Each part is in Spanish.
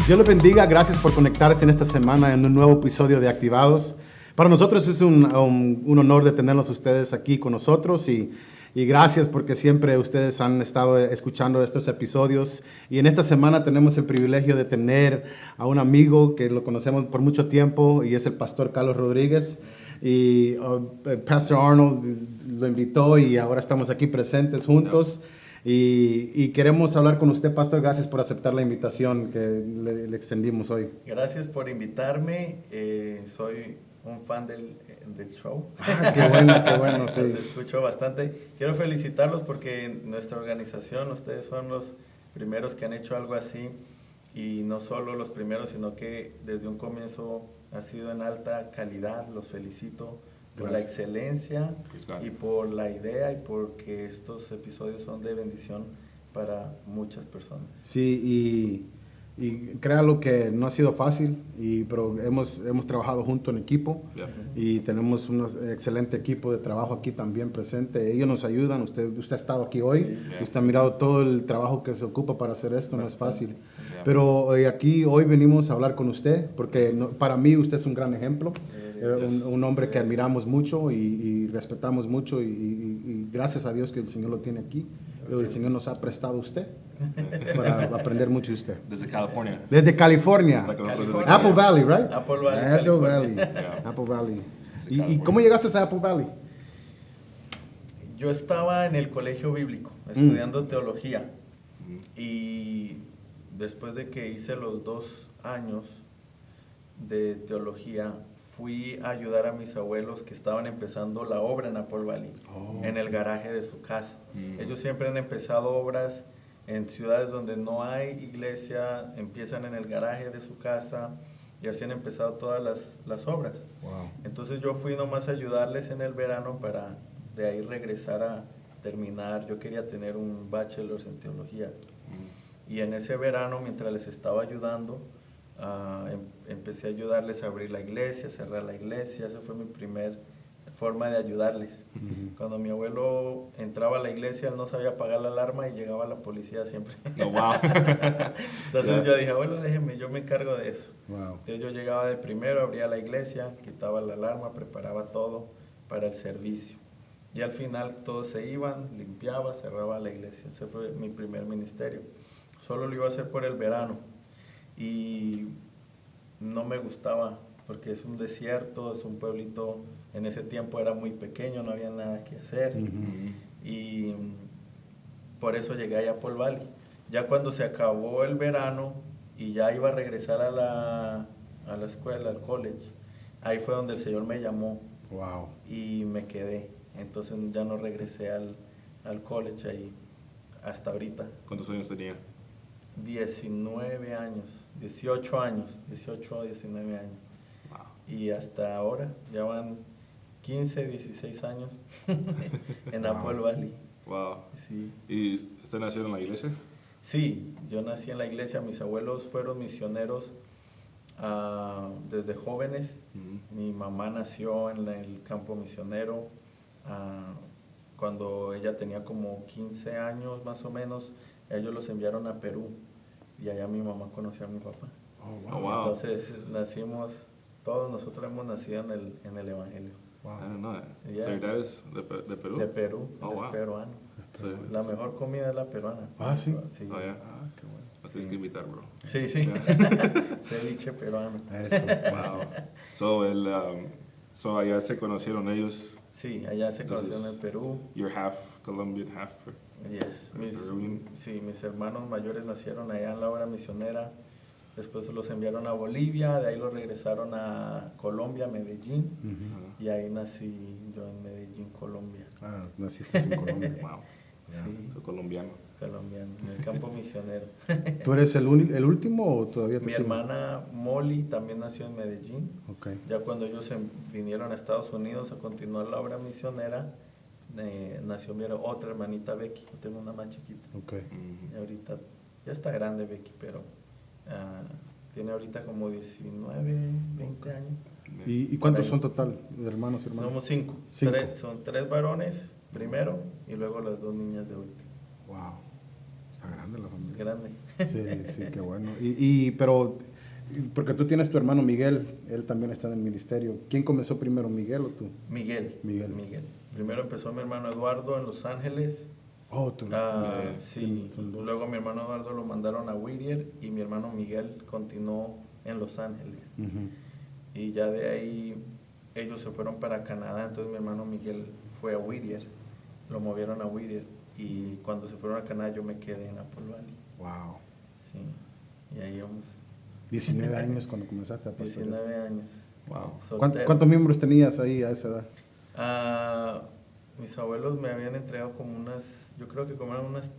Dios les bendiga, gracias por conectarse en esta semana en un nuevo episodio de Activados. Para nosotros es un honor de tenerlos ustedes aquí con nosotros y gracias porque siempre ustedes han estado escuchando estos episodios. Y en esta semana tenemos el privilegio de tener a un amigo que lo conocemos por mucho tiempo y es el pastor Carlos Rodríguez. Y Pastor Arnold lo invitó y ahora estamos aquí presentes juntos. Y queremos hablar con usted, Pastor. Gracias por aceptar la invitación que le extendimos hoy. Gracias por invitarme. Soy un fan del show. Qué bueno, sí. Los escucho bastante. Quiero felicitarlos porque en nuestra organización ustedes son los primeros que han hecho algo así. Y no solo los primeros, sino que desde un comienzo ha sido en alta calidad. Los felicito por la excelencia y por la idea y porque estos episodios son de bendición para muchas personas. Sí, y créalo que no ha sido fácil, pero hemos trabajado juntos en equipo y tenemos un excelente equipo de trabajo aquí también presente. Ellos nos ayudan, usted ha estado aquí hoy, usted ha mirado todo el trabajo que se ocupa para hacer esto, no es fácil. Pero aquí hoy venimos a hablar con usted porque para mí usted es un gran ejemplo. Un hombre que admiramos mucho y respetamos mucho y gracias a Dios que el Señor lo tiene aquí. El Señor nos ha prestado a usted para aprender mucho de usted. Desde California. Desde California. Apple Valley, right? Apple Valley. Apple Valley. ¿Y cómo llegaste a Apple Valley? Yo estaba en el colegio bíblico estudiando teología y después de que hice los 2 años de teología fui a ayudar a mis abuelos que estaban empezando la obra en Apple Valley, en el garaje de su casa. Ellos siempre han empezado obras en ciudades donde no hay iglesia, empiezan en el garaje de su casa y así han empezado todas las obras. Wow. Entonces yo fui nomás a ayudarles en el verano para de ahí regresar a terminar. Yo quería tener un bachelor en teología. Y en ese verano, mientras les estaba ayudando, empecé a ayudarles a abrir la iglesia, cerrar la iglesia. Esa fue mi primer forma de ayudarles. Cuando mi abuelo entraba a la iglesia, él no sabía apagar la alarma y llegaba la policía siempre. Oh, wow. Entonces yo dije, abuelo, déjeme, yo me encargo de eso. Wow. Entonces yo llegaba de primero, abría la iglesia, quitaba la alarma, preparaba todo para el servicio. Y al final todos se iban, limpiaba, cerraba la iglesia. Ese fue mi primer ministerio. Solo lo iba a hacer por el verano. Y no me gustaba porque es un desierto, es un pueblito, en ese tiempo era muy pequeño, no había nada que hacer. Y por eso llegué a Apple Valley. Ya cuando se acabó el verano y ya iba a regresar a la escuela, al college, ahí fue donde el Señor me llamó. Wow. Y me quedé. Entonces ya no regresé al college ahí hasta ahorita. ¿Cuántos años tenía? 19 años, 18 años, 18 o 19 años. Wow. Y hasta ahora ya van 15, 16 años en Apple Valley. Wow. Sí. ¿Y usted nació en la iglesia? Sí, yo nací en la iglesia, mis abuelos fueron misioneros desde jóvenes. Mi mamá nació en el campo misionero cuando ella tenía como 15 años más o menos. Ellos los enviaron a Perú y allá mi mamá conoció a mi papá. Oh, wow. Entonces todos nosotros hemos nacido en el Evangelio. Wow. I don't know that. Yeah. So your dad is de Perú? De Perú, Oh, es wow. peruano. Sí. La mejor comida es la peruana. ¿Sí? Sí. Oh, yeah. Qué bueno. Nos tienes que invitar, bro. Sí. Ceviche peruano. Eso. Wow. So allá se conocieron ellos. Sí, allá se Entonces, conocieron en Perú. You're half Colombian, half Yes. Peruvian. Mis hermanos mayores nacieron allá en la obra misionera. Después los enviaron a Bolivia, de ahí los regresaron a Colombia, Medellín. Y ahí nací yo en Medellín, Colombia. Naciste en Colombia. Wow. Sí, Soy colombiano. colombiano, en el campo misionero. ¿Tú eres el último o todavía te Mi siguen? hermana Molly también nació en Medellín. Okay. Ya cuando ellos vinieron a Estados Unidos a continuar la obra misionera, nació mi otra hermanita Becky. Yo tengo una más chiquita. Okay. Y ahorita ya está grande Becky, pero tiene ahorita como 19, 20 años. ¿Y cuántos son total de hermanos y hermanas? Somos 5. Son 3 varones primero y luego las 2 niñas de último. Wow. Está grande la familia. grande. Sí, sí, qué bueno. Pero, porque tú tienes tu hermano Miguel, él también está en el ministerio. ¿Quién comenzó primero, Miguel o tú? Miguel. Miguel. Primero empezó mi hermano Eduardo en Los Ángeles. Oh, tú. Sí, son dos. luego mi hermano Eduardo lo mandaron a Whittier y mi hermano Miguel continuó en Los Ángeles. Ujú. Y ya de ahí ellos se fueron para Canadá, entonces mi hermano Miguel fue a Whittier, lo movieron a Whittier y cuando se fueron a Canadá yo me quedé en Apple Valley. Wow. Sí, y ahí vamos. 19 años cuando comenzaste a pastorear. 19 años. Wow. Soltero. ¿Cuántos miembros tenías ahí a esa edad? Mis abuelos me habían entregado como yo creo que como eran unas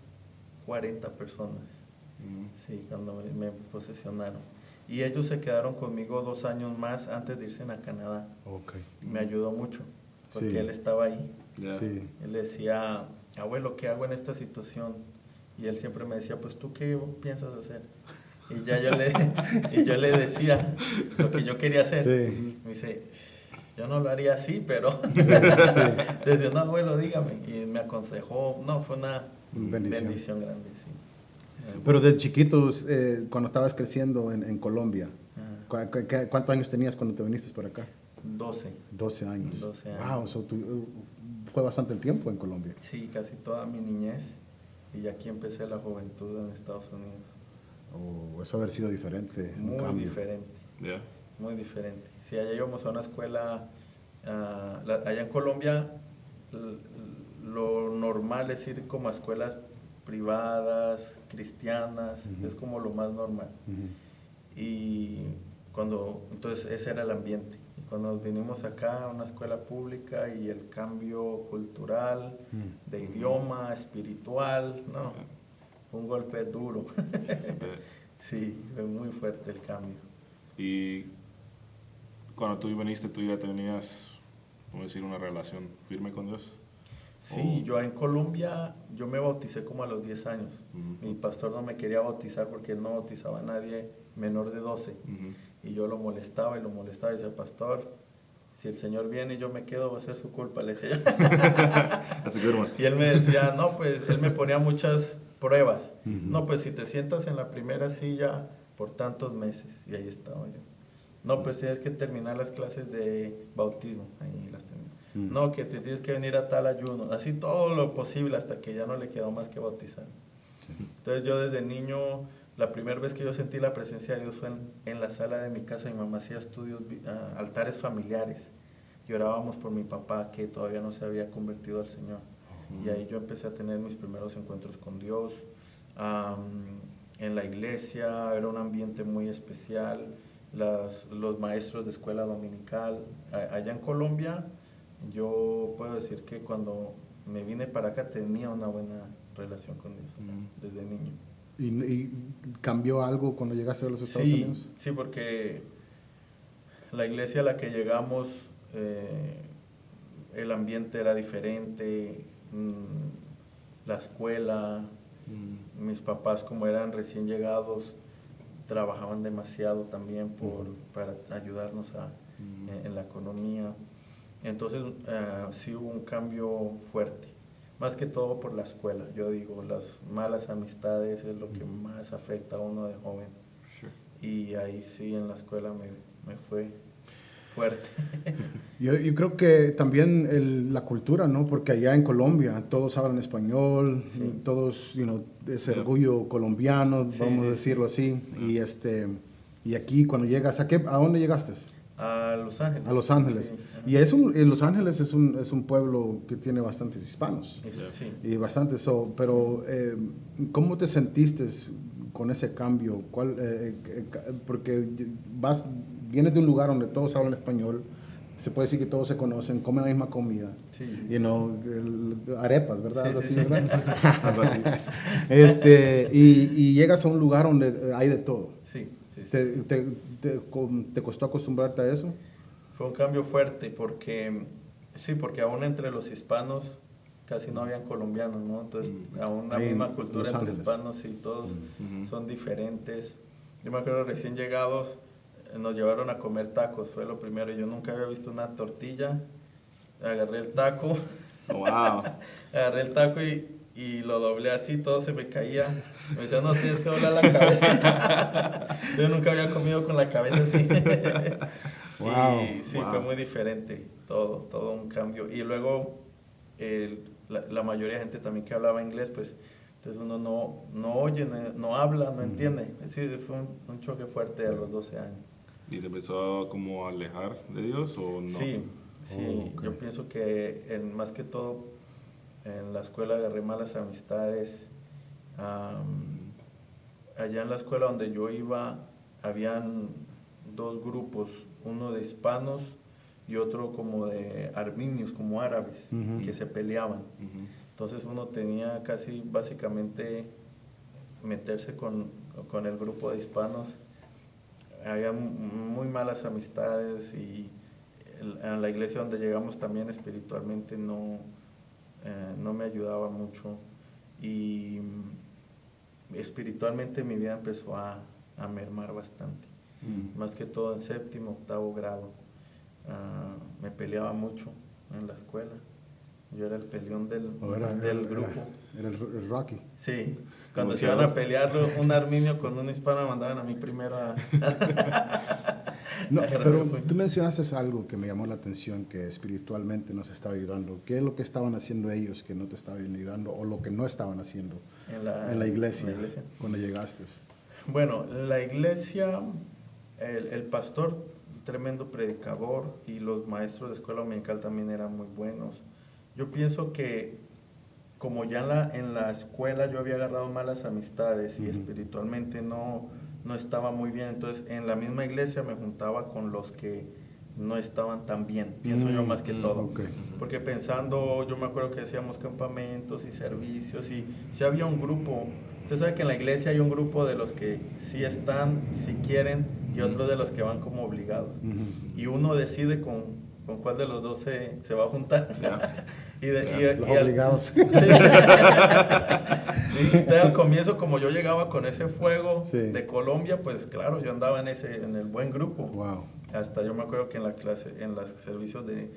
40 personas. Sí, cuando me posesionaron. Y ellos se quedaron conmigo 2 años más antes de irse a Canadá. Okay. Me ayudó mucho, porque Sí. él estaba ahí. Yeah. Sí. Él decía, abuelo, ¿qué hago en esta situación? Y él siempre me decía, pues tú qué piensas hacer. Y ya yo le decía lo que yo quería hacer. Sí. Me dice, yo no lo haría así, pero Sí. decía, no, abuelo, dígame. Y me aconsejó, no, fue una Bendición. grande, sí. Pero de chiquitos, cuando estabas creciendo en Colombia, Ajá. ¿cuántos años tenías cuando te viniste por acá? 12. 12 años. 12 años. Wow, fue bastante el tiempo en Colombia. Sí, casi toda mi niñez. Y aquí empecé la juventud en Estados Unidos. Oh, eso haber sido diferente, un Muy cambio. diferente. Yeah. Muy diferente. Si allá íbamos a una escuela, allá en Colombia, lo normal es ir como a escuelas privadas, cristianas, Ujú. es como lo más normal. Ujú. Y entonces ese era el ambiente. Y cuando nos vinimos acá a una escuela pública y el cambio cultural, de idioma, espiritual, no, un golpe duro. Sí, fue muy fuerte el cambio. Y cuando tú viniste, tú ya tenías, ¿cómo decir, una relación firme con Dios? Sí, yo en Colombia, yo me bauticé como a los 10 años. Ujú. Mi pastor no me quería bautizar porque él no bautizaba a nadie menor de 12. Ujú. Y yo lo molestaba y decía, pastor, si el Señor viene y yo me quedo, va a ser su culpa, le decía yo. That's a good one. Y él me decía, no, pues él me ponía muchas pruebas. Ujú. No, pues si te sientas en la primera silla por tantos meses. Y ahí estaba yo. No, pues tienes que terminar las clases de bautismo. Ahí las terminé. No, que te tienes que venir a tal ayuno. Así todo lo posible hasta que ya no le quedó más que bautizar. Entonces yo desde niño, la primera vez que yo sentí la presencia de Dios fue en la sala de mi casa. Mi mamá hacía estudios, altares familiares. Y orábamos por mi papá que todavía no se había convertido al Señor. Y ahí yo empecé a tener mis primeros encuentros con Dios. En la iglesia era un ambiente muy especial. Los maestros de escuela dominical. Allá en Colombia, yo puedo decir que cuando me vine para acá tenía una buena relación con Dios desde niño. ¿Y cambió algo cuando llegaste a los Estados Unidos? Sí, porque la iglesia a la que llegamos, el ambiente era diferente, la escuela, mis papás como eran recién llegados, trabajaban demasiado también para ayudarnos en la economía. Entonces sí hubo un cambio fuerte, más que todo por la escuela. Yo digo, las malas amistades es lo que más afecta a uno de joven. Sure. Y ahí sí en la escuela me fue fuerte. Yo creo que también la cultura, ¿no? Porque allá en Colombia todos hablan español, Sí. todos, ese Yeah. orgullo colombiano, Sí, vamos a sí, decirlo sí. así. Y aquí cuando llegas, ¿a dónde llegaste? A Los Ángeles. A Los Ángeles. Sí, ajá. Y Los Ángeles es un pueblo que tiene bastantes hispanos. Eso, sí. Y bastantes, pero ¿cómo te sentiste con ese cambio? Porque vienes de un lugar donde todos hablan español, se puede decir que todos se conocen, comen la misma comida. Sí. Arepas, ¿verdad? Sí, Algo así, sí. ¿verdad? Algo así. Y llegas a un lugar donde hay de todo. Sí, sí, sí, ¿Te, sí. te costó acostumbrarte a eso? Fue un cambio fuerte porque aún entre los hispanos casi no habían colombianos, ¿no? Entonces, aún la Ahí en misma cultura Los entre Ángeles. hispanos y todos Ujú. son diferentes. Yo me acuerdo recién llegados, nos llevaron a comer tacos, fue lo primero. Yo nunca había visto una tortilla. Agarré el taco, Oh, wow. agarré el taco y y lo doblé así, todo se me caía. Me decía, no, tienes que doblar la cabeza. Yo nunca había comido con la cabeza así. Wow, Y sí, wow. fue muy diferente, todo un cambio. Y luego la mayoría de gente también que hablaba inglés, pues entonces uno no oye, no habla, no entiende. Sí, fue un choque fuerte a los 12 años. ¿Y te empezó como a alejar de Dios o no? Sí, Oh, ok. yo pienso que más que todo en la escuela agarré malas amistades. Allá en la escuela donde yo iba, habían dos grupos, uno de hispanos y otro como de armenios, como árabes, Ujú. que se peleaban. Ujú. Entonces uno tenía casi básicamente meterse con el grupo de hispanos. Había muy malas amistades y en la iglesia donde llegamos también espiritualmente no me ayudaba mucho. Y espiritualmente mi vida empezó a mermar bastante. Más que todo en 7º, 8º grado. Me peleaba mucho en la escuela. Yo era el peleón del grupo. Era el Rocky. Sí, cuando se Boxeador. iban a pelear un armenio con un hispano, me mandaban a mí primero a... No, a agarrar pero el fuego. tú mencionaste algo que me llamó la atención, que espiritualmente nos estaba ayudando. ¿Qué es lo que estaban haciendo ellos que no te estaban ayudando o lo que no estaban haciendo en la iglesia, cuando llegaste? Bueno, la iglesia, el pastor, tremendo predicador, y los maestros de escuela dominical también eran muy buenos. Yo pienso que como ya en la escuela yo había agarrado malas amistades y Ujú. espiritualmente no estaba muy bien, entonces en la misma iglesia me juntaba con los que no estaban tan bien, pienso yo más que todo. Ok. Porque pensando, yo me acuerdo que hacíamos campamentos y servicios y si había un grupo. Usted sabe que en la iglesia hay un grupo de los que sí están y sí quieren y otro de los que van como obligados. Ujú. Y uno decide con cuál de los dos se va a juntar. Ya. Los obligados. Sí, entonces, al comienzo, como yo llegaba con ese fuego Sí. de Colombia, pues claro, yo andaba en el buen grupo. Wow. Hasta yo me acuerdo que en la clase, en los servicios de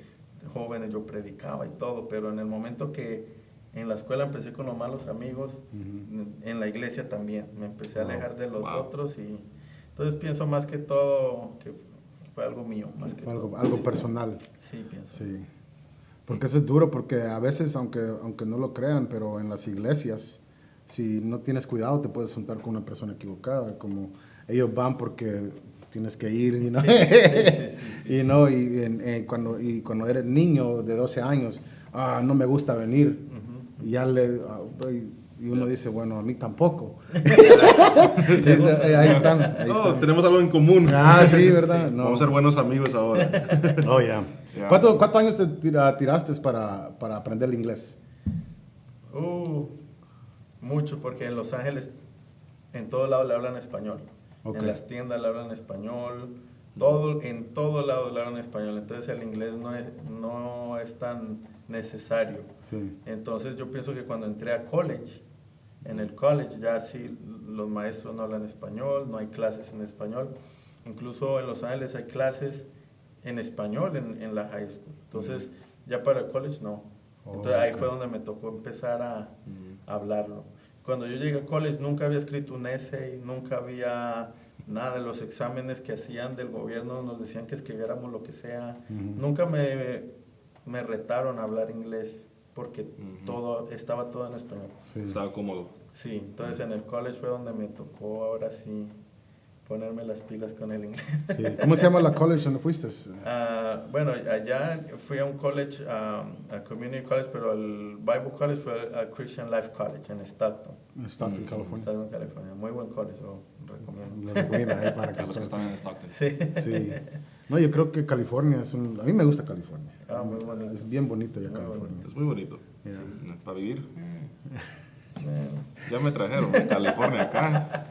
jóvenes yo predicaba y todo, pero en el momento que en la escuela empecé con los malos amigos, Ujú. en la iglesia también, me empecé a Wow. alejar de los Wow. otros y entonces pienso más que todo que fue algo mío, más que todo. Algo Sí. personal. Sí, pienso. Sí. Porque eso es duro, porque a veces, aunque no lo crean, pero en las iglesias, si no tienes cuidado, te puedes juntar con una persona equivocada, como ellos van porque tienes que ir, ¿no? Sí, sí, Y no, cuando eres niño de 12 años, no me gusta venir, Ujú. y y uno dice, bueno, a mí tampoco. Sí, Ahí están. No, tenemos algo en común. Sí, ¿verdad? No. Vamos a ser buenos amigos ahora. Oh, ya. Ya. ¿Cuántos años te tiraste para aprender el inglés? Mucho, porque en Los Ángeles, en todo lado le hablan español. Ok. En las tiendas le hablan español. En todo lado le hablan español. Entonces el inglés no es tan necesario. Sí. Entonces yo pienso que cuando entré a college, en el college ya sí los maestros no hablan español, no hay clases en español. Incluso en Los Ángeles hay clases en español en la high school. Entonces ya para el college no. Entonces ahí fue donde me tocó empezar a hablarlo. Cuando yo llegué a college nunca había escrito un essay, nunca había nada de los exámenes que hacían del gobierno, nos decían que escribiéramos lo que sea. Nunca me retaron a hablar inglés porque estaba todo en español. Sí. Estaba cómodo. Sí, entonces en el college fue donde me tocó ahora sí ponerme las pilas con el inglés. Sí. ¿Cómo se llama la college donde fuiste? Bueno, allá fui a un college, a Community College, pero el Bible College fue a Christian Life College en Stockton. En Stockton, California. Stockton, California. Muy buen college, lo recomiendo. Lo recomiendo ahí para Para los que que están en Stockton. Sí. Sí. No, yo creo que California es a mí me gusta California. Muy bonito. Es bien bonito ya Muy California. bonito. Es muy bonito. Yeah. Para vivir. Bueno. Ya me trajeron California acá.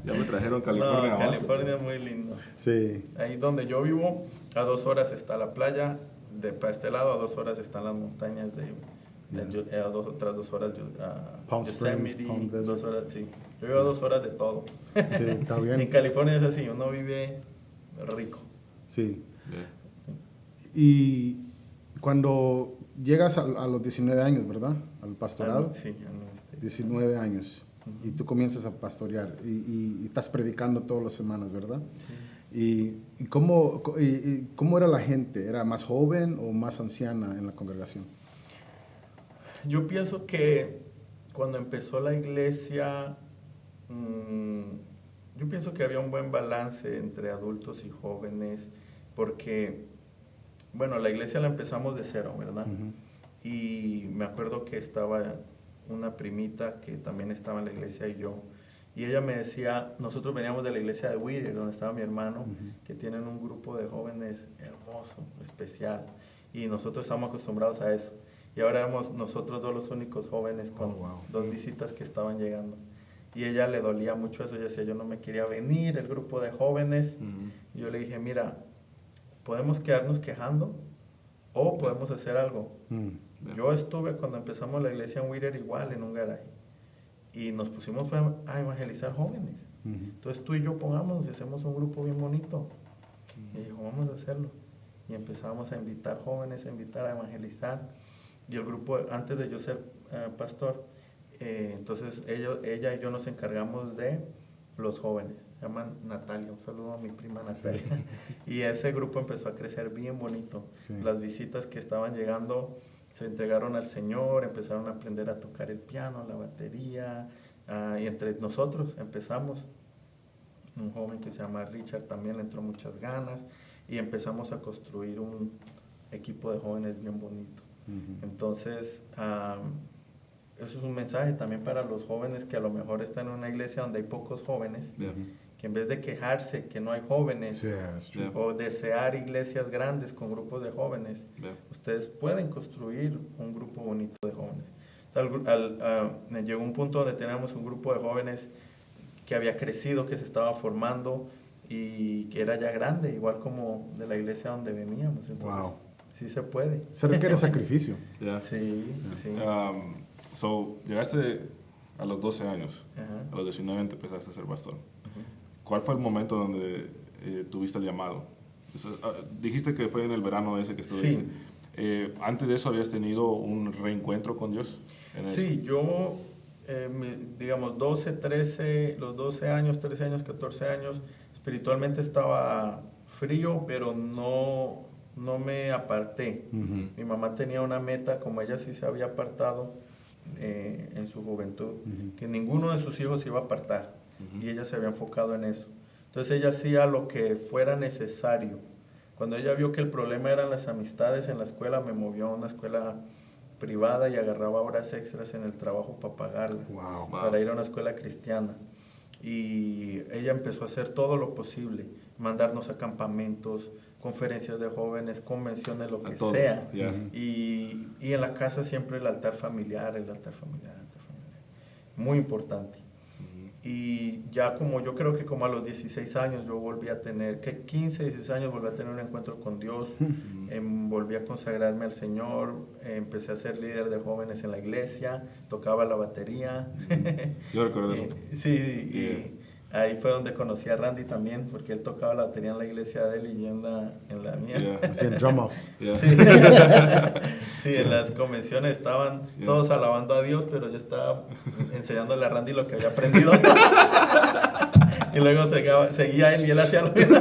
Ya me trajeron California No, abajo. California es muy lindo. Sí. Ahí donde yo vivo, a 2 horas está la playa, para este lado a 2 horas están las montañas a otras 2 horas Palm Springs, Yosemite, Palm Desert. 2 horas, sí. Yo vivo a 2 horas de todo. Sí, está bien. En California es así, uno vive rico. Sí. Yeah. Y cuando llegas a los 19 años, ¿verdad? Al pastorado. Sí, al ministerio. 19 años. Y tú comienzas a pastorear y estás predicando todas las semanas, ¿verdad? ¿Y cómo era la gente? ¿Era más joven o más anciana en la congregación? Yo pienso que cuando empezó la iglesia, yo pienso que había un buen balance entre adultos y jóvenes, porque, bueno, la iglesia la empezamos de cero, ¿verdad? Y me acuerdo que estaba una primita que también estaba en la iglesia y yo, y ella me decía, nosotros veníamos de la iglesia de Whittier, donde estaba mi hermano, que tienen un grupo de jóvenes hermoso, especial, y nosotros estamos acostumbrados a eso. Y ahora éramos nosotros dos los únicos jóvenes con dos visitas que estaban llegando. Y a ella le dolía mucho eso, ella decía, yo no me quería venir, el grupo de jóvenes. Y yo le dije, mira, podemos quedarnos quejando o podemos hacer algo. Yo estuve cuando empezamos la iglesia en Whittier igual, en un garaje. Y nos pusimos a evangelizar jóvenes. Entonces tú y yo pongámonos y hacemos un grupo bien bonito. Y dijo, vamos a hacerlo. Y empezamos a invitar jóvenes, a invitar a evangelizar. Y el grupo, antes de yo ser pastor, entonces ella y yo nos encargamos de los jóvenes. Se llaman Natalia, un saludo a mi prima Natalia. Y ese grupo empezó a crecer bien bonito. Las visitas que estaban llegando se entregaron al Señor, empezaron a aprender a tocar el piano, la batería, y entre nosotros empezamos. Un joven que se llama Richard también le entró muchas ganas y empezamos a construir un equipo de jóvenes bien bonito. Entonces, eso es un mensaje también para los jóvenes que a lo mejor están en una iglesia donde hay pocos jóvenes, que en vez de quejarse que no hay jóvenes o desear iglesias grandes con grupos de jóvenes, ustedes pueden construir un grupo bonito de jóvenes. Llegó un punto donde teníamos un grupo de jóvenes que había crecido, que se estaba formando y que era ya grande, igual como de la iglesia donde veníamos. Entonces, sí se puede. Se requiere sacrificio. Sí. So, llegaste a los 12 años, a los 19 te empezaste a ser pastor. ¿Cuál fue el momento donde tuviste el llamado? Dijiste que fue en el verano ese que estuviste. ¿Antes de eso habías tenido un reencuentro con Dios? Sí, yo, digamos, los 12 años, 13 años, 14 años, espiritualmente estaba frío, pero no me aparté. Mi mamá tenía una meta, como ella sí se había apartado en su juventud, que ninguno de sus hijos se iba a apartar, y ella se había enfocado en eso. Entonces ella hacía lo que fuera necesario. Cuando ella vio que el problema eran las amistades en la escuela, me movió a una escuela privada y agarraba horas extras en el trabajo para pagarla, para ir a una escuela cristiana. Y ella empezó a hacer todo lo posible, mandarnos a campamentos, conferencias de jóvenes, convenciones, lo que sea. Y en la casa siempre el altar familiar. Muy importante. Y ya como yo creo que como a los 16 años yo volví a tener, 15, 16 años volví a tener un encuentro con Dios, volví a consagrarme al Señor, empecé a ser líder de jóvenes en la iglesia, tocaba la batería. Yo recuerdo eso. Sí, y ahí fue donde conocí a Randy también, porque él tocaba la batería en la iglesia de él y yo en la mía. Hacían drum-offs. Sí, en las convenciones estaban todos alabando a Dios, pero yo estaba enseñándole a Randy lo que había aprendido. Y luego seguía él y él hacía lo mismo.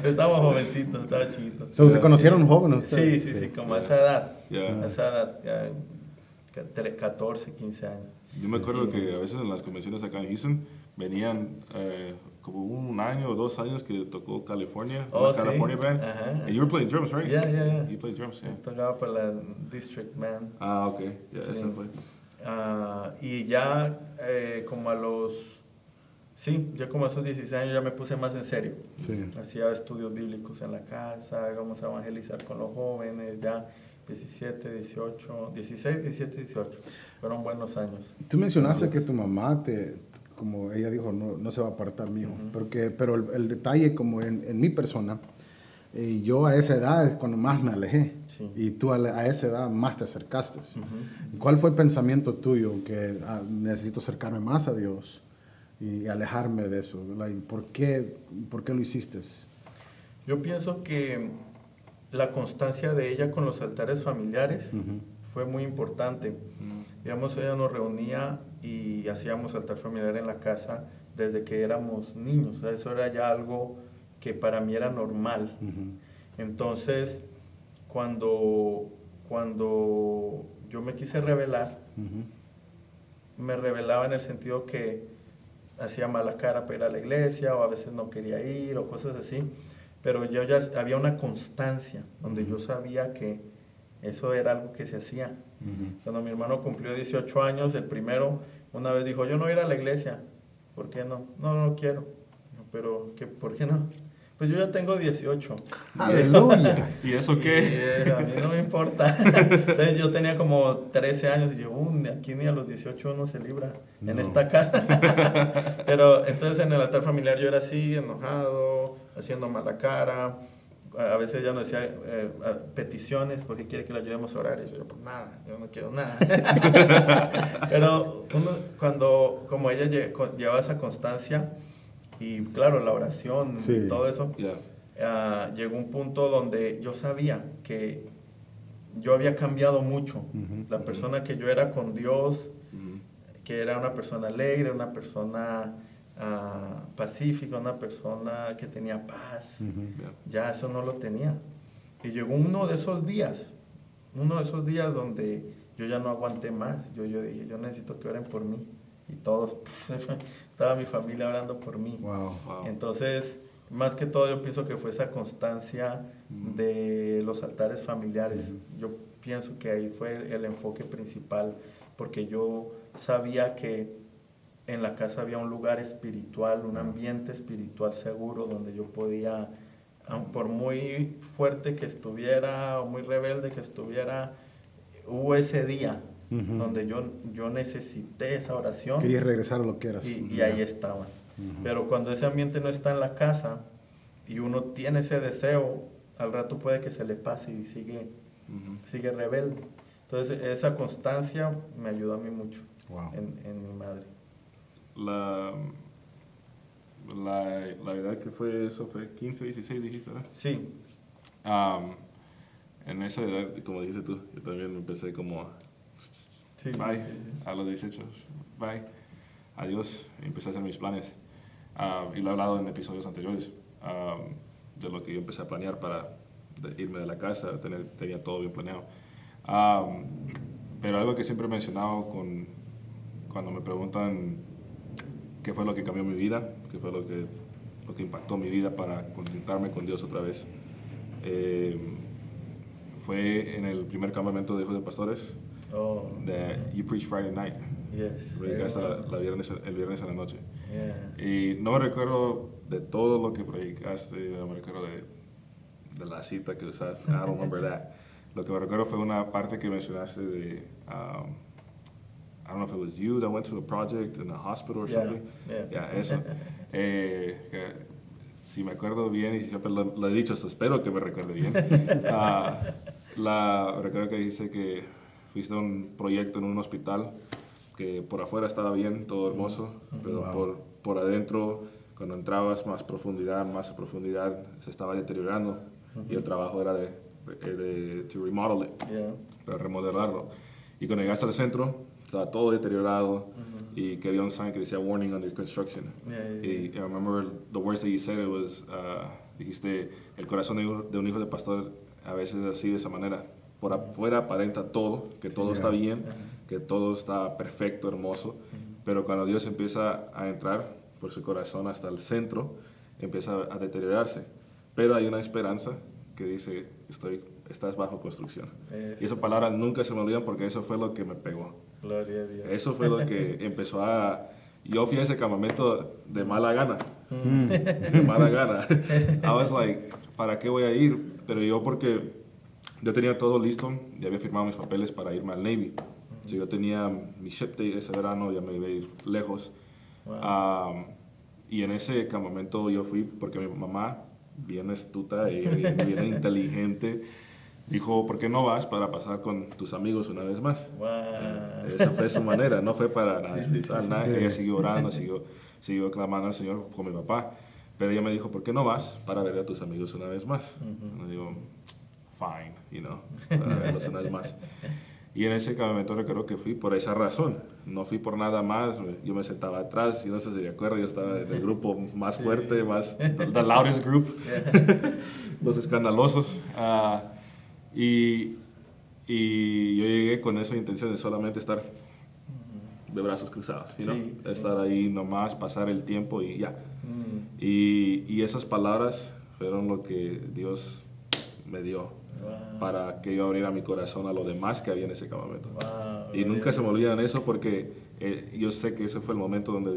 Estaba jovencito, estaba chiquito. ¿Se conocieron jóvenes ustedes? Sí, como a esa edad. A esa edad, ya 14, 15 años. Yo me acuerdo que a veces en las convenciones acá en Houston venían como un año o 2 años que tocó California, California Band. And you were playing drums, right? Yeah. You played drums, yeah. Tocaba para la District Band. Ok. Eso fue. Y ya como a esos 16 años ya me puse más en serio. Hacía estudios bíblicos en la casa, íbamos a evangelizar con los jóvenes, ya 17, 18, 16, 17, 18. Fueron buenos años. Tú mencionaste que tu mamá como ella dijo, no se va a apartar, mijo. Pero el detalle, como en mi persona, yo a esa edad es cuando más me alejé. Y tú a esa edad más te acercaste. ¿Cuál fue el pensamiento tuyo? Que necesito acercarme más a Dios y alejarme de eso. ¿Por qué lo hiciste? Yo pienso que la constancia de ella con los altares familiares fue muy importante. Digamos, ella nos reunía y hacíamos altar familiar en la casa desde que éramos niños. O sea, eso era ya algo que para mí era normal. Entonces, cuando yo me quise rebelar, me rebelaba en el sentido que hacía mala cara para ir a la iglesia, o a veces no quería ir, o cosas así. Pero yo ya había una constancia donde yo sabía que eso era algo que se hacía. Cuando mi hermano cumplió 18 años, el primero, una vez dijo, yo no voy a ir a la iglesia. ¿Por qué no? No quiero. Pero, ¿por qué no? Pues yo ya tengo 18. ¡Aleluya! ¿Y eso qué? Y a mí no me importa. Entonces yo tenía como 13 años y yo, aquí ni a los 18 uno se libra en esta casa. Pero entonces en el altar familiar yo era así, enojado, haciendo mala cara. A veces ya nos decía peticiones porque quiere que le ayudemos a orar. Y yo, pues nada, yo no quiero nada. Pero uno, como ella lleva esa constancia, y claro, la oración y todo eso, llegó un punto donde yo sabía que yo había cambiado mucho. La persona que yo era con Dios, que era una persona alegre, una persona pacífica, una persona que tenía paz, ya eso no lo tenía. Y llegó uno de esos días donde yo ya no aguanté más. Yo dije, yo necesito que oren por mí. Y todos, estaba mi familia orando por mí. Wow. Entonces, más que todo yo pienso que fue esa constancia de los altares familiares. Yo pienso que ahí fue el enfoque principal, porque yo sabía que en la casa había un lugar espiritual, un ambiente espiritual seguro, donde yo podía, por muy fuerte que estuviera, o muy rebelde que estuviera, hubo ese día donde yo necesité esa oración. Querías regresar a lo que eras. Y ahí estaba. Pero cuando ese ambiente no está en la casa y uno tiene ese deseo, al rato puede que se le pase y sigue rebelde. Entonces esa constancia me ayudó a mí mucho en mi madre. La edad que fue eso fue 15, 16, dijiste, ¿verdad? Sí. En esa edad, como dijiste tú, yo también empecé como bye, a los 18, bye, adiós, y empecé a hacer mis planes. Y lo he hablado en episodios anteriores, de lo que yo empecé a planear para irme de la casa, tenía todo bien planeado. Pero algo que siempre he mencionado cuando me preguntan qué fue lo que cambió mi vida, qué fue lo que impactó mi vida para conectarme con Dios otra vez, fue en el primer campamento de hijos de pastores, de You Preach Friday Night. Yes. Predicaste el viernes en la noche. Yeah. Y no me recuerdo de todo lo que predicaste, no me recuerdo de la cita que usaste. I don't remember that. Lo que me recuerdo fue una parte que mencionaste de, I don't know if it was you that went to a project in a hospital or something. Yeah, eso. Que, si me acuerdo bien, y siempre lo he dicho, espero que me recuerde bien. Recuerdo que dice que fuiste a un proyecto en un hospital que por afuera estaba bien, todo hermoso, pero por adentro, cuando entrabas más a profundidad, se estaba deteriorando. Y el trabajo era de to remodel it, para remodelarlo. Y cuando llegaste al centro, estaba todo deteriorado y que había un sign que decía warning under construction. Y I remember the words that you said, it was, dijiste, el corazón de un hijo de pastor a veces es así, de esa manera. Por afuera aparenta todo, que todo está bien, que todo está perfecto, hermoso, pero cuando Dios empieza a entrar por su corazón hasta el centro, empieza a deteriorarse. Pero hay una esperanza que dice, estás bajo construcción. Y esa palabra nunca se me olvida porque eso fue lo que me pegó. Gloria a Dios. Eso fue lo que empezó yo fui a ese campamento de mala gana. De mala gana. I was like, ¿para qué voy a ir? Pero porque yo tenía todo listo, ya había firmado mis papeles para irme al Navy. So yo tenía mi ship date ese verano, ya me iba a ir lejos. Y en ese campamento yo fui porque mi mamá, bien astuta y bien inteligente, dijo, ¿por qué no vas para pasar con tus amigos una vez más? Esa fue su manera, no fue para nada espiritual, nada. Ella siguió orando, siguió clamando al Señor con mi papá. Pero ella me dijo, ¿por qué no vas para ver a tus amigos una vez más? Y digo, fine, you know, los cenas más. Y en ese campamento recuerdo que fui por esa razón, no fui por nada más, yo me sentaba atrás, y no sé si se acuerda, yo estaba en el grupo más fuerte, más, the loudest group, los escandalosos, y yo llegué con esa intención de solamente estar de brazos cruzados, you know? Estar ahí nomás, pasar el tiempo y ya. Y esas palabras fueron lo que Dios me dio para que yo abriera mi corazón a lo demás que había en ese campamento. Y nunca se me olvidan eso porque yo sé que ese fue el momento donde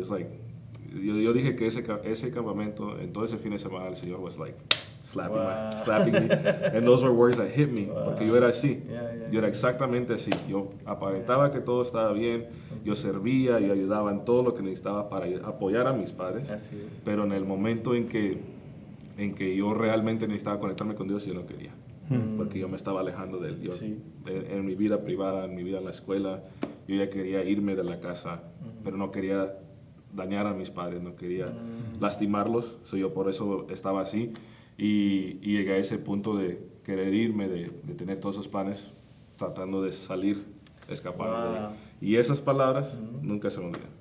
yo dije que ese campamento, en todo ese fin de semana, el Señor was like slapping me. And those were words that hit me, porque yo era así. Yo era exactamente así. Yo aparentaba que todo estaba bien, yo servía, yo ayudaba en todo lo que necesitaba para apoyar a mis padres. Pero en el momento en que yo realmente necesitaba conectarme con Dios, yo no quería. Porque yo me estaba alejando de Él. En mi vida privada, en mi vida en la escuela, yo ya quería irme de la casa, pero no quería dañar a mis padres, no quería lastimarlos. Yo por eso estaba así y llegué a ese punto de querer irme, de tener todos esos planes, tratando de salir, escapando de ahí. Y esas palabras nunca se me olvidan.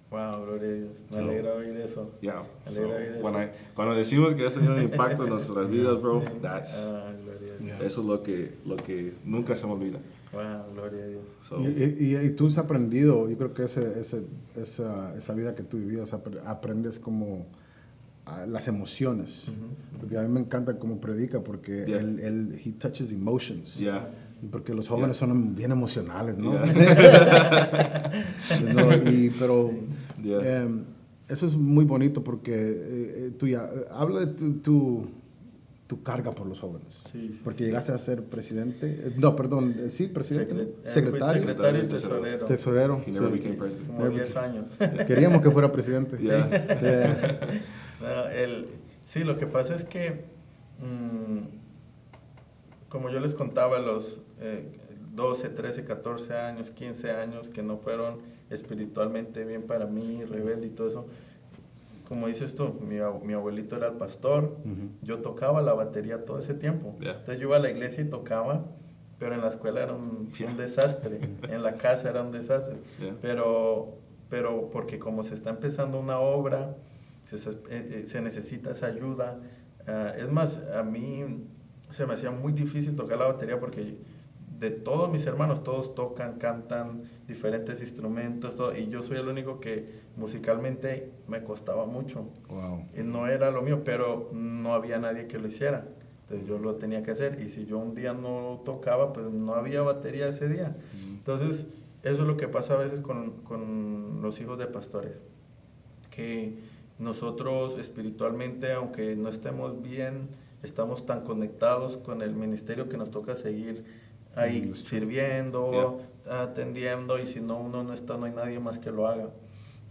Wow, gloria a Dios. Me alegra oír eso. Yeah. Me alegra oír eso. Cuando decimos que has tenido un impacto en nuestras vidas, bro, Gloria a Dios. eso es lo que nunca se me olvida. Wow, gloria a Dios. Y tú has aprendido, yo creo que esa vida que tú vivías, aprendes como las emociones. Porque a mí me encanta cómo predica, porque he touches emotions. Porque los jóvenes son bien emocionales, ¿no? Pero eso es muy bonito porque habla de tu carga por los jóvenes. Porque llegaste a ser presidente, presidente, secretario y tesorero. Tesorero. Como 10 años. Queríamos que fuera presidente. Sí, lo que pasa es que, como yo les contaba, los 12, 13, 14 años, 15 años que no fueron espiritualmente bien para mí, rebelde y todo eso, como dices tú, mi abuelito era el pastor, yo tocaba la batería todo ese tiempo. Entonces yo iba a la iglesia y tocaba, pero en la escuela era un desastre, en la casa era un desastre. Pero porque como se está empezando una obra, se necesita esa ayuda. Es más, a mí se me hacía muy difícil tocar la batería porque de todos mis hermanos, todos tocan, cantan diferentes instrumentos, todo, y yo soy el único que musicalmente me costaba mucho. Y no era lo mío, pero no había nadie que lo hiciera. Entonces yo lo tenía que hacer, y si yo un día no tocaba, pues no había batería ese día. Entonces, eso es lo que pasa a veces con los hijos de pastores, que nosotros espiritualmente, aunque no estemos bien, estamos tan conectados con el ministerio que nos toca seguir ahí sirviendo, atendiendo, y si no uno no está, no hay nadie más que lo haga.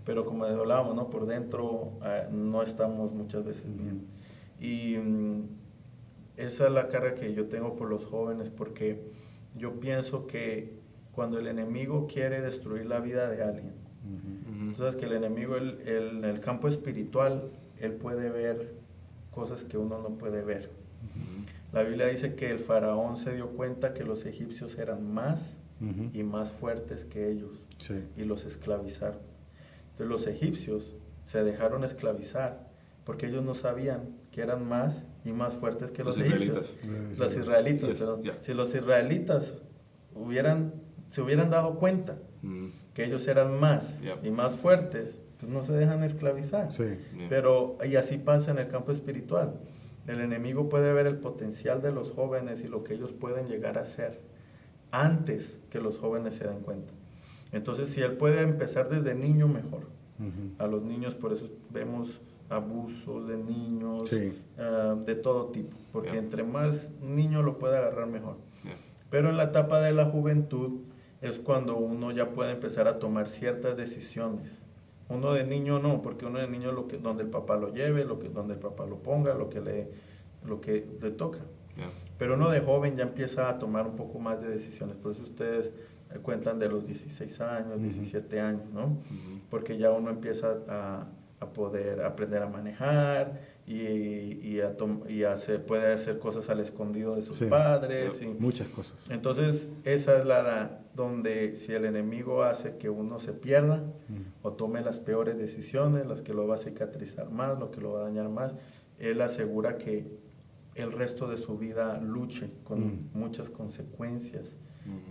Pero como hablábamos, ¿no? Por dentro no estamos muchas veces bien. Y esa es la carga que yo tengo por los jóvenes, porque yo pienso que cuando el enemigo quiere destruir la vida de alguien, sabes que el enemigo en el campo espiritual, él puede ver cosas que uno no puede ver. La Biblia dice que el faraón se dio cuenta que los egipcios eran más y más fuertes que ellos, y los esclavizaron. Entonces los egipcios se dejaron esclavizar porque ellos no sabían que eran más y más fuertes que los egipcios. Los israelitas, perdón. Si los israelitas se hubieran dado cuenta que ellos eran más y más fuertes, pues no se dejan esclavizar. Pero, y así pasa en el campo espiritual. El enemigo puede ver el potencial de los jóvenes y lo que ellos pueden llegar a ser antes que los jóvenes se den cuenta. Entonces, si él puede empezar desde niño, mejor. A los niños, por eso vemos abusos de niños, de todo tipo, porque entre más niño lo puede agarrar, mejor. Pero en la etapa de la juventud es cuando uno ya puede empezar a tomar ciertas decisiones. Uno de niño no, porque uno de niño donde el papá lo lleve, donde el papá lo ponga, lo que le toca. Pero uno de joven ya empieza a tomar un poco más de decisiones. Por eso ustedes cuentan de los 16 años, 17 años, ¿no? Porque ya uno empieza a poder aprender a manejar puede hacer cosas al escondido de sus padres. Muchas cosas. Entonces, esa es la edad donde si el enemigo hace que uno se pierda o tome las peores decisiones, las que lo va a cicatrizar más, lo que lo va a dañar más, él asegura que el resto de su vida luche con muchas consecuencias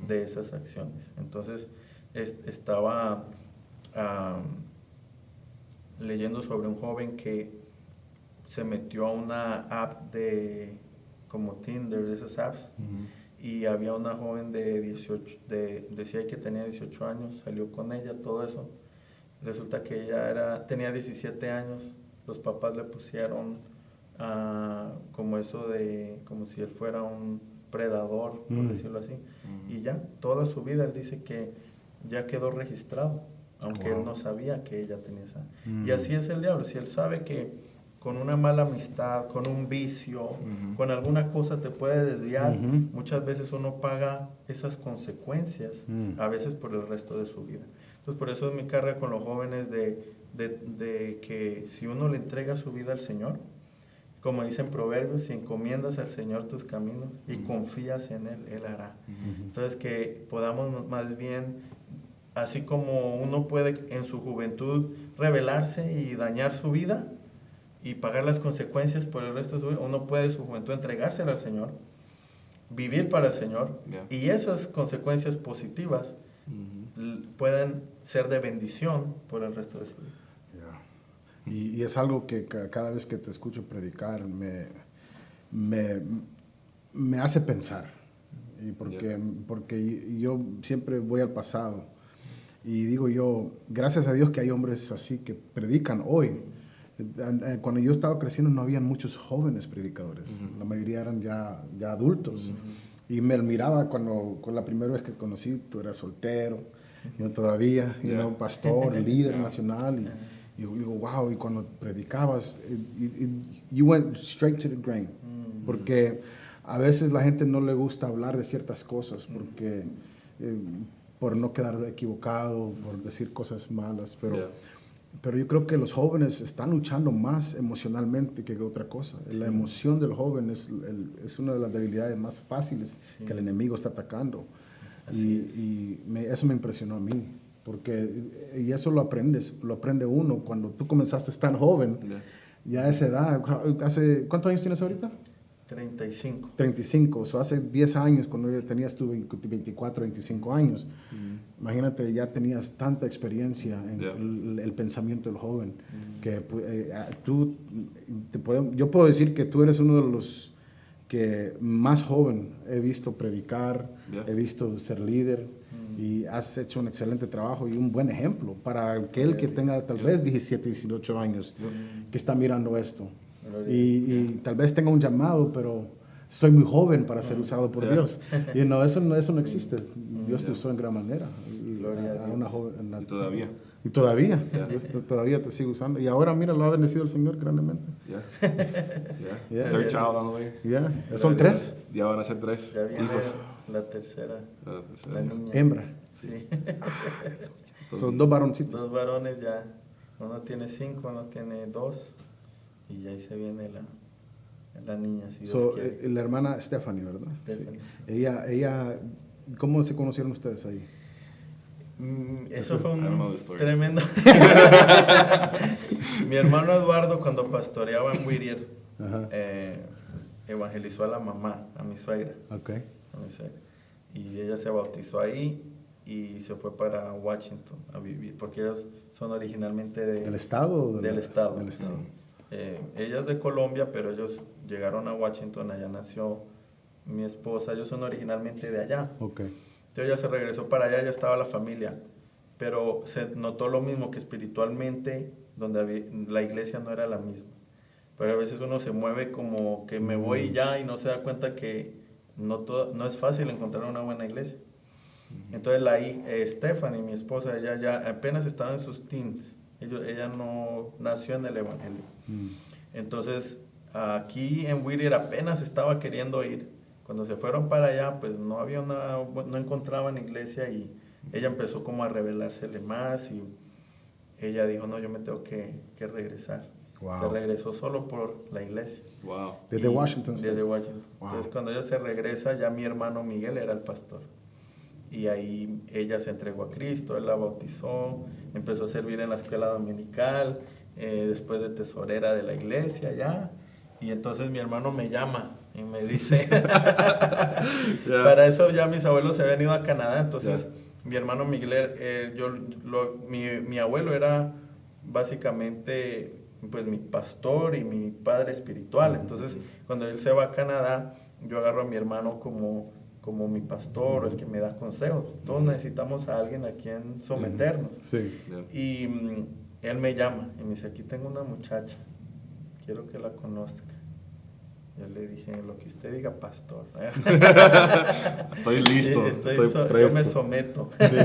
de esas acciones. Entonces, estaba leyendo sobre un joven que se metió a una app como Tinder, de esas apps, y había una joven de 18, decía que tenía 18 años, salió con ella, todo eso. Resulta que ella tenía 17 años, los papás le pusieron como si él fuera un predador, por decirlo así, y ya, toda su vida él dice que ya quedó registrado, aunque él no sabía que ella tenía esa. Y así es el diablo, si él sabe que con una mala amistad, con un vicio, con alguna cosa te puede desviar, muchas veces uno paga esas consecuencias, a veces por el resto de su vida. Entonces, por eso es mi carga con los jóvenes de que si uno le entrega su vida al Señor, como dicen Proverbios, si encomiendas al Señor tus caminos y confías en Él, Él hará. Entonces, que podamos más bien, así como uno puede en su juventud rebelarse y dañar su vida y pagar las consecuencias por el resto de su vida, uno puede en su juventud entregársela al Señor, vivir para el Señor, y esas consecuencias positivas pueden ser de bendición por el resto de su vida. Y es algo que cada vez que te escucho predicar me hace pensar, y porque yo siempre voy al pasado y digo yo, gracias a Dios que hay hombres así que predican hoy. Cuando yo estaba creciendo no habían muchos jóvenes predicadores, la mayoría eran ya adultos, y me admiraba con la primera vez que conocí, tú eras soltero, yo todavía, pastor, líder nacional, y yo digo, wow, y cuando predicabas, you went straight to the grain, porque a veces la gente no le gusta hablar de ciertas cosas, porque por no quedar equivocado, por decir cosas malas, pero yo creo que los jóvenes están luchando más emocionalmente que otra cosa. La emoción del joven es una de las debilidades más fáciles que el enemigo está atacando. Eso me impresionó a mí, y eso lo aprende uno cuando tú comenzaste tan joven, ya a esa edad. ¿Cuántos años tienes ahorita? 35. 35, o hace 10 años, cuando tenías tú 24, 25 años. Imagínate, ya tenías tanta experiencia en el pensamiento del joven, que yo puedo decir que tú eres uno de los que más joven he visto predicar, he visto ser líder, y has hecho un excelente trabajo y un buen ejemplo para aquel que tenga tal vez 17, 18 años, que está mirando esto. Y tal vez tenga un llamado, pero estoy muy joven para ser usado por Dios. Y eso no existe. Dios te usó en gran manera. Una joven, y todavía te sigue usando. Y ahora, mira, lo ha bendecido el Señor grandemente. Third child on the way. ¿Son 3? Ya van a ser 3. Ya viene la tercera, la niña. Hembra. Sí. Son 2 varoncitos. 2 varones ya. Uno tiene 5, uno tiene 2. Y ya ahí se viene la niña, si Dios quiere. La hermana Stephanie, ¿verdad? Stephanie. Sí. Ella, ¿cómo se conocieron ustedes ahí? Eso fue un tremendo. Mi hermano Eduardo, cuando pastoreaba en Whittier, evangelizó a la mamá, a mi suegra. Okay. A mi suegra. Y ella se bautizó ahí y se fue para Washington a vivir, porque ellos son originalmente ¿Del estado? O del estado. Del estado. Sí. Ella es de Colombia, pero ellos llegaron a Washington, allá nació mi esposa, ellos son originalmente de allá. Okay. Entonces ella se regresó para allá, ya estaba la familia, pero se notó lo mismo, que espiritualmente la iglesia no era la misma. Pero a veces uno se mueve como que me voy ya y no se da cuenta que no es fácil encontrar una buena iglesia. Entonces Stephanie, mi esposa, ella ya apenas estaba en sus teens. Ella no nació en el evangelio. Entonces aquí en Whittier apenas estaba queriendo ir. Cuando se fueron para allá, pues no encontraban iglesia, y ella empezó como a rebelársele más, y ella dijo, no, yo me tengo que regresar. Wow. Se regresó solo por la iglesia. Wow. Desde Washington State. Desde Washington. Wow. Entonces, cuando ella se regresa, ya mi hermano Miguel era el pastor. Y ahí ella se entregó a Cristo, él la bautizó, empezó a servir en la escuela dominical, después de tesorera de la iglesia ya. Y entonces mi hermano me llama y me dice, para eso ya mis abuelos se habían ido a Canadá, entonces mi hermano Miguel, mi abuelo era básicamente pues mi pastor y mi padre espiritual. Entonces cuando él se va a Canadá, yo agarro a mi hermano como mi pastor, el que me da consejos. Todos necesitamos a alguien a quien someternos. Sí. Y él me llama y me dice, aquí tengo una muchacha, quiero que la conozca. Yo le dije, lo que usted diga, pastor. Estoy listo. Yo me someto. Sí.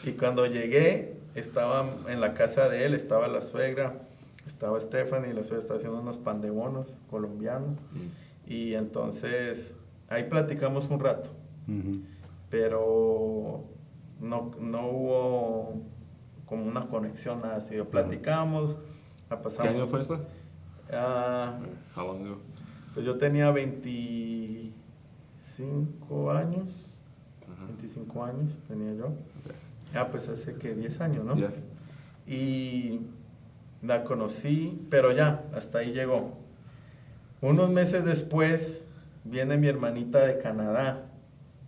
Y cuando llegué, estaba en la casa de él, estaba la suegra, estaba Stephanie, y la suegra estaba haciendo unos pan de bonos colombianos. Y entonces, ahí platicamos un rato. Pero no hubo como una conexión, nada así. Platicamos, la pasamos. ¿Qué año fue esto? How long ago? Pues yo tenía 25 años. 25 años tenía yo. Pues hace que 10 años, ¿no? Y la conocí, pero ya, hasta ahí llegó. Unos meses después viene mi hermanita de Canadá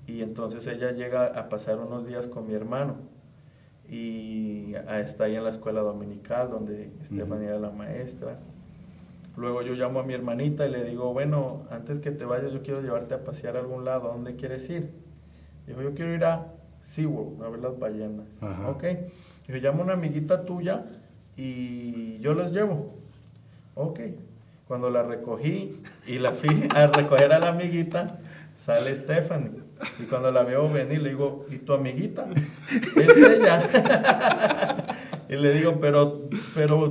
y entonces ella llega a pasar unos días con mi hermano y está ahí en la escuela dominical donde Stephanie era la maestra. Luego yo llamo a mi hermanita y le digo, bueno, antes que te vayas yo quiero llevarte a pasear a algún lado. ¿A dónde quieres ir? Dijo, yo quiero ir a SeaWorld, a ver las ballenas. Ok. Dijo, llamo a una amiguita tuya y yo los llevo. Ok. Cuando la recogí y la fui a recoger a la amiguita, sale Stephanie. Y cuando la veo venir, le digo, ¿y tu amiguita? Es ella. Y le digo, pero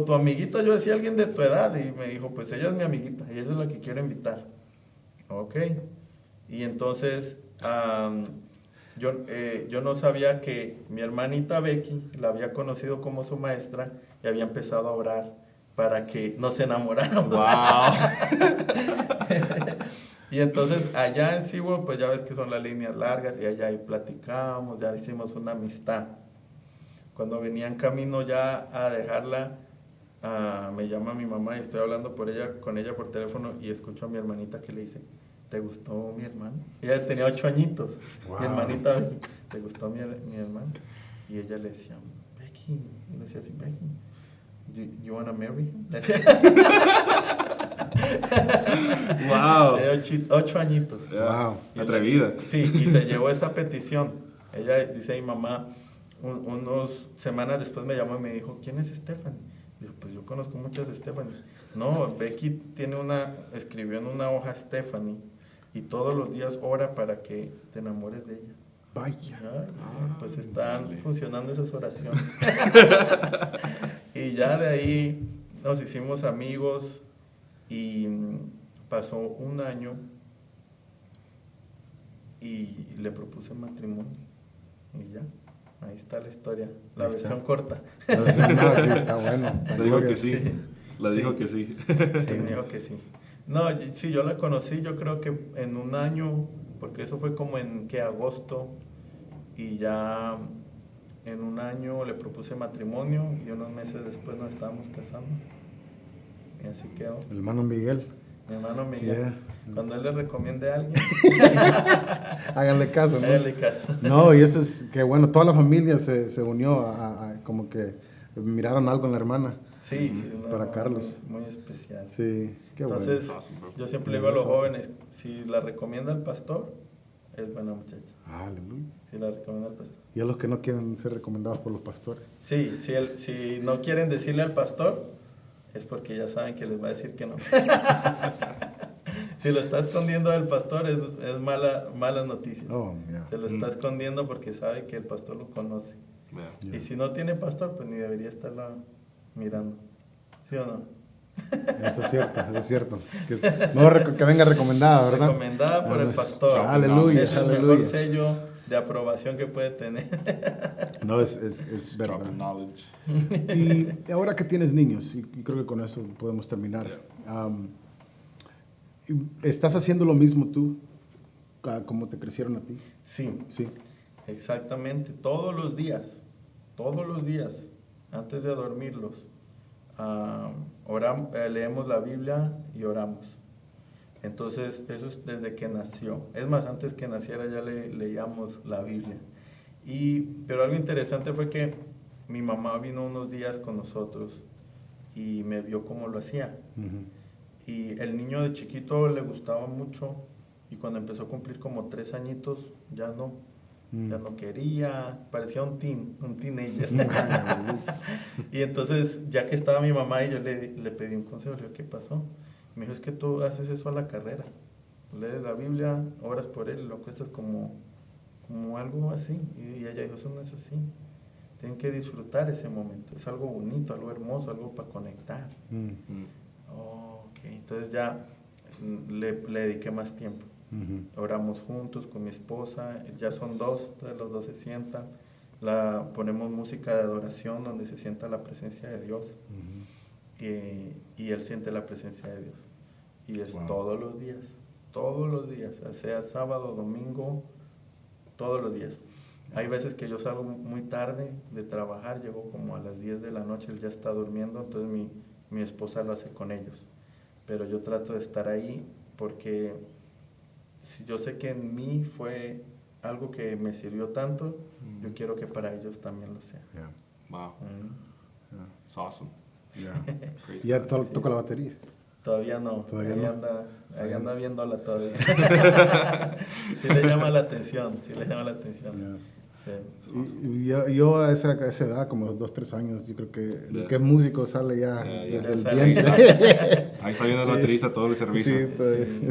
tu amiguita, yo decía alguien de tu edad. Y me dijo, pues ella es mi amiguita y ella es la que quiero invitar. Ok. Y entonces, yo no sabía que mi hermanita Becky la había conocido como su maestra y había empezado a orar para que nos enamoráramos. ¡Wow! Y entonces allá en SeaWorld, pues ya ves que son las líneas largas y allá ahí platicamos, ya hicimos una amistad. Cuando venía en camino ya a dejarla, me llama mi mamá y estoy hablando con ella por teléfono y escucho a mi hermanita que le dice, ¿te gustó mi hermano? Ella tenía 8 añitos. Wow. Mi hermanita, ¿te gustó mi hermano? Y ella le decía, Becky, y le decía así, Becky, you wanna marry him? Wow. De 8 añitos. Wow. Atrevida. Sí, y se llevó esa petición. Ella dice a mi mamá, unas semanas después me llamó y me dijo, ¿quién es Stephanie? Dijo, pues yo conozco muchas de Stephanie. No, Becky escribió en una hoja Stephanie y todos los días ora para que te enamores de ella. Vaya. Pues están funcionando esas oraciones. Y ya de ahí nos hicimos amigos y pasó un año y le propuse matrimonio. Y ya, ahí está la historia, la versión corta. Sí, está bueno. Le dijo que sí. Le Sí. dijo que sí. Sí, me dijo que sí. No, sí, yo la conocí, yo creo que en un año, porque eso fue como en agosto, y ya en un año le propuse matrimonio y unos meses después nos estábamos casando. Y así quedó. El hermano Miguel. Mi hermano Miguel. Yeah. Cuando él le recomiende a alguien, háganle caso, ¿no? háganle caso. No, y eso es que bueno, toda la familia se unió a como que miraron algo en la hermana. Sí, para Carlos. Muy especial. Sí, qué Entonces, bueno. yo siempre le digo a los jóvenes, si la recomienda el pastor, es buena muchacha. Aleluya. Si la recomienda el pastor. Y a los que no quieren ser recomendados por los pastores. Sí, si no quieren decirle al pastor, es porque ya saben que les va a decir que no. Si lo está escondiendo del pastor, es malas noticias. Oh, yeah. Se lo está escondiendo porque sabe que el pastor lo conoce. Yeah. Y si no tiene pastor, pues ni debería estarlo mirando. ¿Sí o no? Eso es cierto. Que venga recomendada, ¿verdad? Recomendada por el pastor. Aleluya, Es el aleluya. mejor sello de aprobación que puede tener. No, es verdad. Dropping knowledge. Y ahora que tienes niños, y creo que con eso podemos terminar, ¿estás haciendo lo mismo tú como te crecieron a ti? Sí, Sí. exactamente. Todos los días, antes de dormirlos, leemos la Biblia y oramos. Entonces, eso es desde que nació. Es más, antes que naciera ya leíamos la Biblia. Pero algo interesante fue que mi mamá vino unos días con nosotros y me vio cómo lo hacía. Uh-huh. Y el niño de chiquito le gustaba mucho y cuando empezó a cumplir como 3 añitos, ya no quería, parecía un teenager. Y entonces, ya que estaba mi mamá y yo le pedí un consejo, le digo, ¿qué pasó? Me dijo, es que tú haces eso a la carrera. Lees la Biblia, oras por él y lo cuestas como algo así. Y ella dijo, eso no es así. Tienen que disfrutar ese momento. Es algo bonito, algo hermoso, algo para conectar. Ok, entonces ya le dediqué más tiempo. Uh-huh. Oramos juntos con mi esposa, ya son 2, entonces los 2 se sientan. Ponemos música de adoración donde se sienta la presencia de Dios. Uh-huh. Y él siente la presencia de Dios. Y es todos los días, sea sábado, domingo, todos los días. Hay veces que yo salgo muy tarde de trabajar, llego como a las 10 de la noche, él ya está durmiendo, entonces mi esposa lo hace con ellos. Pero yo trato de estar ahí porque si yo sé que en mí fue algo que me sirvió tanto, yo quiero que para ellos también lo sea. Yeah. Wow. Yeah. It's awesome. Yeah. ¿Ya toca la batería? Todavía no. Ahí anda viéndola todavía. Sí le llama la atención. Yeah. Sí. Yo a esa edad, como 2, 3 años, yo creo que el que es músico sale ya del vientre. Ahí está viendo el baterista todo el servicio.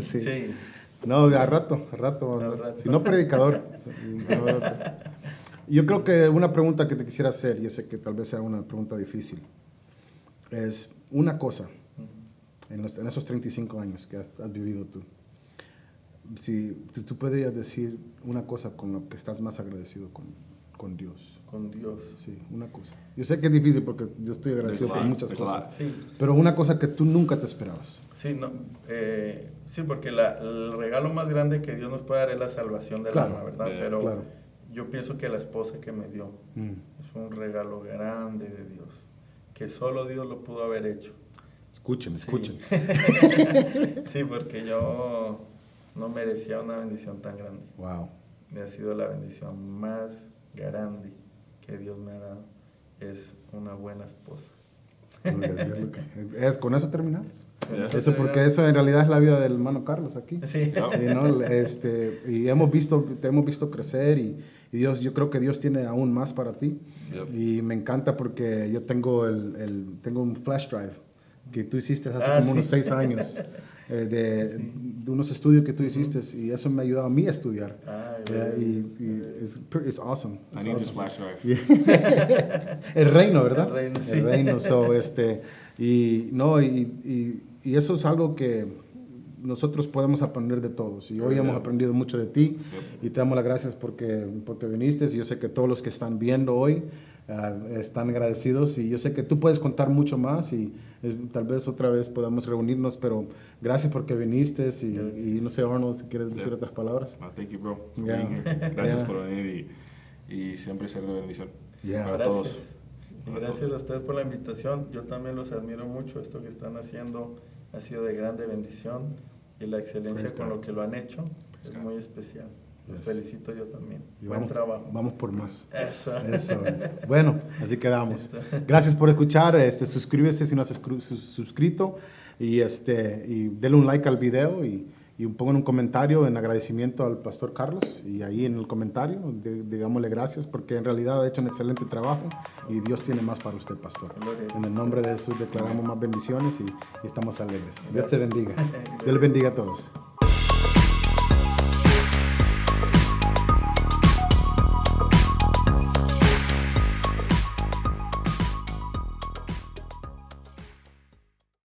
Sí. No, a rato. Si no, predicador. Yo creo que una pregunta que te quisiera hacer, yo sé que tal vez sea una pregunta difícil, es una cosa en esos 35 años que has vivido tú. Si tú podrías decir una cosa con lo que estás más agradecido con Dios. Con Dios. Sí, una cosa. Yo sé que es difícil porque yo estoy agradecido por muchas cosas. Sí. Pero una cosa que tú nunca te esperabas. Sí, sí, porque el regalo más grande que Dios nos puede dar es la salvación del alma, ¿verdad? Pero yo pienso que la esposa que me dio es un regalo grande de Dios, que solo Dios lo pudo haber hecho. Escuchen. Sí, porque yo no merecía una bendición tan grande. Wow. Me ha sido la bendición más grande que Dios me ha dado. Es una buena esposa. ¿Con eso terminamos? Porque eso en realidad es la vida del hermano Carlos aquí. Sí. Y hemos visto crecer y Dios, yo creo que Dios tiene aún más para ti. Yep. Y me encanta porque yo tengo tengo un flash drive que tú hiciste hace como unos 6 años. De unos estudios que tú hiciste y eso me ha ayudado a mí a estudiar. Es awesome. I need this flash drive. El reino, ¿verdad? El reino. Y eso es algo que nosotros podemos aprender de todos. Y hoy hemos aprendido mucho de ti y te damos las gracias porque viniste. Y yo sé que todos los que están viendo hoy están agradecidos y yo sé que tú puedes contar mucho más y tal vez otra vez podamos reunirnos, pero gracias porque viniste y no sé, Arnold, si quieres decir otras palabras. Thank you, bro. Gracias por venir y siempre ser de bendición para todos. Y gracias a ustedes por la invitación. Yo también los admiro mucho. Esto que están haciendo ha sido de grande bendición y la excelencia con lo que lo han hecho es muy especial. Los felicito yo también. Buen trabajo. Vamos por más. Eso. Bueno, así quedamos. Gracias por escuchar. Suscríbese si no has suscrito y denle un like al video y pongan un comentario en agradecimiento al pastor Carlos y ahí en el comentario digámosle gracias porque en realidad ha hecho un excelente trabajo y Dios tiene más para usted, pastor. En el nombre de Jesús declaramos más bendiciones y estamos alegres. Dios te bendiga. Dios les bendiga a todos.